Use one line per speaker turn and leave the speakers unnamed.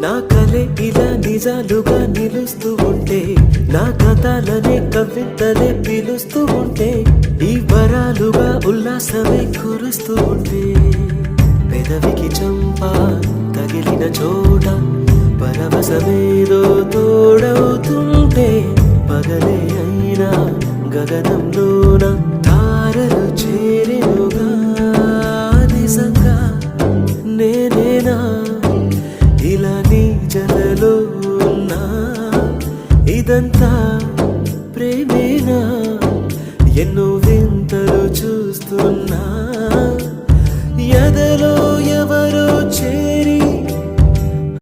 నా కలే ఇలా నిజాలుగా నిలుస్తూ ఉంటే, నా కథలనే కవితలే పిలుస్తూ ఉంటే, ఈ వరాలుగా ఉల్లాసమే కురుస్తూ ఉంటే, పెదవికి చంప తగిలిన చోట పరవశమేదో తోడవుతుంటే, పగలే అయినా గగనంలోన తారలు చేరెనుగా. నిజంగా నేనేనా ఇలా నీ జతలో ఉన్నా, ఇదంతా